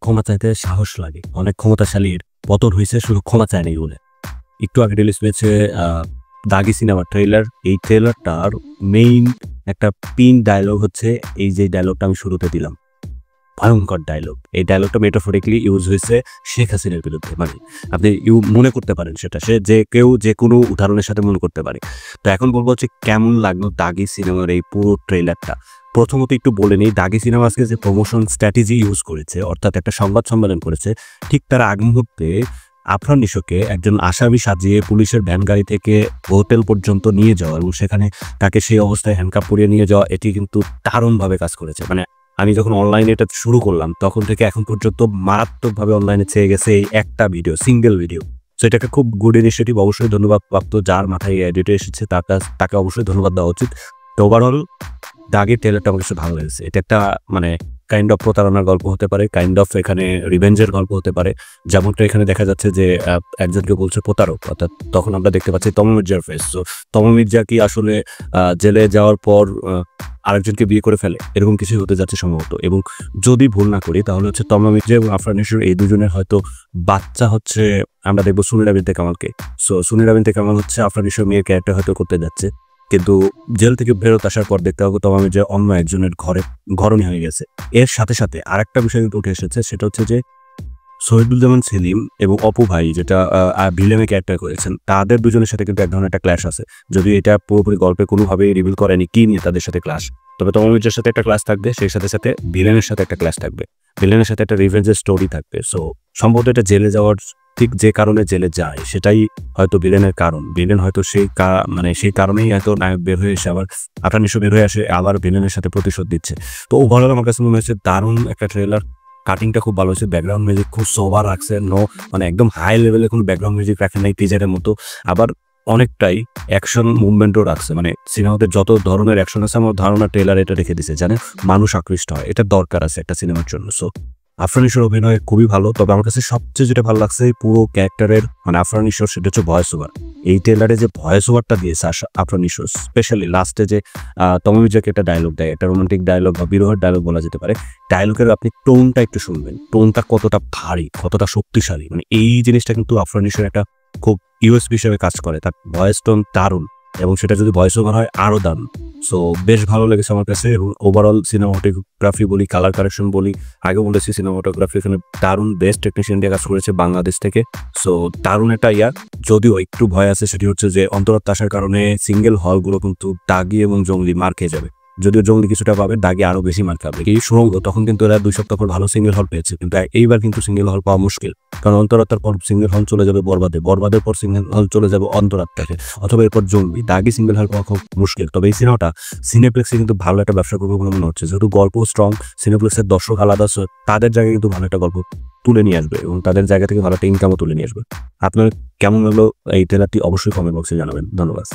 ক্ষমা চাইতে সাহস লাগে। অনেক ক্ষমতাশালীর পতন হইছে শুধু ক্ষমা চায় নাই বলে। একটু আগে রিলিজ পেয়েছে দাগি সিনেমার ট্রেইলার। এই ট্রেইলারটার মেইন একটা পিন ডায়লগ হচ্ছে এই যে ডায়লগটা আমি শুরুতে দিলাম, ভয়ঙ্কর ডায়লগ। এই ডায়লগটা মেটাফরিক্যালি ইউজ হয়েছে শেখ হাসিনার বিরুদ্ধে। মানে আপনি মনে করতে পারেন সেটা, সে যে কেউ যে কোনো উদাহরণের সাথে মনে করতে পারে। তো এখন বলবো হচ্ছে কেমন লাগলো দাগি সিনেমার এই পুরো ট্রেইলারটা। প্রথমত একটু বলে নিই, দাগি সিনেমা আজকে যে প্রমোশন স্ট্র্যাটেজি ইউজ করেছে, অর্থাৎ একটা সংবাদ সম্মেলন করেছে, ঠিক তার আগ মুহূর্তে আফরান নিশোকে একজন আসামি সাজিয়ে পুলিশের ভ্যান গাড়ি থেকে হোটেল পর্যন্ত নিয়ে যাওয়া এবং সেখানে তাকে সেই অবস্থায় হ্যান্ডকাপ পরিয়ে নিয়ে যাওয়া, এটি কিন্তু দারুণভাবে কাজ করেছে। মানে আমি যখন অনলাইনে এটা শুরু করলাম তখন থেকে এখন পর্যন্ত মারাত্মকভাবে অনলাইনে ছেয়ে গেছে এই একটা ভিডিও, সিঙ্গেল ভিডিও। সো এটাকে খুব গুড ইনিশিয়েটিভ, অবশ্যই ধন্যবাদ প্রাপ্ত যার মাথায় এই আইডিয়াটা এসেছে তাকে অবশ্যই ধন্যবাদ দেওয়া উচিত। তো ওভারঅল দাগের ট্রেলারটা আমার কাছে ভালো লেগেছে। এটা একটা মানে কাইন্ড অফ প্রতারণার গল্প হতে পারে, কাইন্ড অফ এখানে রিভেঞ্জের গল্প হতে পারে। যেমনটা এখানে দেখা যাচ্ছে যে একজনকে বলছে প্রতারক, অর্থাৎ তখন আমরা দেখতে পাচ্ছি তমা মির্জার ফেস। সো তমা মির্জা কি আসলে জেলে যাওয়ার পর আরেকজনকে বিয়ে করে ফেলে, এরকম কিছুই হতে যাচ্ছে সম্ভবত। এবং যদি ভুল না করি তাহলে হচ্ছে তমা মির্জা এবং আফরান নিশোর এই দুজনের হয়তো বাচ্চা হচ্ছে, আমরা দেখবো সুনীরা বিনতে কামালকে। সো সুনীরা বিনতে কামাল হচ্ছে আফরান নিশোর মেয়ের ক্যারেক্টার হয়তো করতে যাচ্ছে, কিন্তু জেল থেকে ফেরত আসার পর দেখতে হবে তমা মির্জা অন্য একজনের ঘরণী হয়ে গেছে। এর সাথে সাথে আরেকটা বিষয় কিন্তু উঠে এসেছে, সেটা হচ্ছে যে শহীদুজ্জামান সেলিম এবং অপু ভাই যেটা ভিলেনে ক্যারেক্টার করেছেন, তাদের দুজনের সাথে কিন্তু এক ধরনের একটা ক্ল্যাশ আছে। যদিও এটা পুরোপুরি গল্পে কোনোভাবেই রিভিল করেনি কি নিয়ে তাদের সাথে ক্লাশ, তবে তমা মির্জার সাথে একটা ক্লাশ থাকবে, সেই সাথে সাথে ভিলেনের সাথে একটা ক্লাশ থাকবে, ভিলেনের সাথে একটা রিভেঞ্জের স্টোরি থাকবে। সো সম্ভবত এটা জেলে যাওয়ার ঠিক যে কারণে জেলে যায় সেটাই হয়তো ভিলেনের কারণ। ভিলেন হয়তো সেই কারণেই হয়তো নায়ক বের হয়ে এসে আবার আফরান নিশো বের হয়ে আসে আবার ভিলেনের সাথে প্রতিশোধ দিচ্ছে। তো ওভারঅল আমার কাছে মনে হয়েছে দারুণ একটা ট্রেলার। কাটিংটা খুব ভালো হয়েছে, ব্যাকগ্রাউন্ড মিউজিক খুব সোবার রাখছে, মানে একদম হাই লেভেলে কোনো ব্যাকগ্রাউন্ড মিউজিক রাখে নাই টিজারের মতো। আবার অনেকটাই অ্যাকশন মুভমেন্টও রাখছে, মানে সিনেমাতে যত ধরনের অ্যাকশন আছে আমার ধারণা ট্রেলার এটা রেখে দিছে, জানে মানুষ আকৃষ্ট হয়, এটা দরকার আছে একটা সিনেমার জন্য। সো আফরান নিশোর অভিনয় খুবই ভালো। তবে আমার কাছে সবচেয়ে যেটা ভালো লাগছে পুরো ক্যারেক্টারের মানে আফরান নিশোর, সেটা হচ্ছে ভয়েস ওভার। এই ট্রেলারে যে ভয়েস ওভারটা দিয়েছে আফরান নিশো, স্পেশালি লাস্টে যে তমা মির্জাকে একটা ডায়লগ দেয়, একটা রোমান্টিক ডায়লগ বা বিরহের ডায়লগ বলা যেতে পারে, ডায়লগের আপনি টোনটা একটু শুনবেন, টোনটা কতটা ভারী, কতটা শক্তিশালী, মানে এই জিনিসটা কিন্তু আফরান নিশোর একটা খুব ইউএসপি হিসেবে কাজ করে। তার ভয়েস টোন দারুণ এবং সেটা যদি ভয়েস ওভার হয় আরও দারুণ। সো বেশ ভালো লেগেছে আমার কাছে। এবং ওভারঅল সিনেমাটোগ্রাফি বলি, কালার কারেকশন বলি, আগে বলেছি সিনেমাটোগ্রাফি এখানে দারুণ, বেস্ট টেকনিশিয়ান দিয়ে কাজ করেছে বাংলাদেশ থেকে। সো দারুণ একটা যদিও একটু ভয় আছে, সেটি হচ্ছে যে অন্তরাত্মা আসার কারণে সিঙ্গেল হলগুলো কিন্তু দাগি এবং জঙ্গলি মার খেয়ে যাবে। যদিও জঙ্গলি কিছুটা পাবে, দাগি আরো বেশি মার খাবে। এই সুরঙ্গ তখন কিন্তু এরা 2 সপ্তাহ পর ভালো সিঙ্গেল হল পেয়েছে, কিন্তু এইবার কিন্তু সিঙ্গেল হল পাওয়া মুশকিল, কারণ অন্তরাত্মার পর সিঙ্গেল হল চলে যাবে বরবাদের পর সিঙ্গেল হল চলে যাবে অন্তরাত্মাকে, অথবা এরপর জঙ্গলি। দাগি সিঙ্গেল হল পাওয়া খুব মুশকিল। তবে এই সিনেমাটা সিনেপ্লেক্সে কিন্তু ভালো একটা ব্যবসা করবে বলে মনে হচ্ছে, যেহেতু গল্প স্ট্রং, সিনেপ্লেক্সের দর্শক আলাদা, তাদের জায়গায় কিন্তু ভালো একটা গল্প তুলে নিয়ে আসবে এবং তাদের জায়গা থেকে ভালো একটা ইনকামও তুলে নিয়ে আসবে। আপনার কেমন লাগলো এই ট্রেলারটি অবশ্যই কমেন্ট বক্সে জানাবেন। ধন্যবাদ।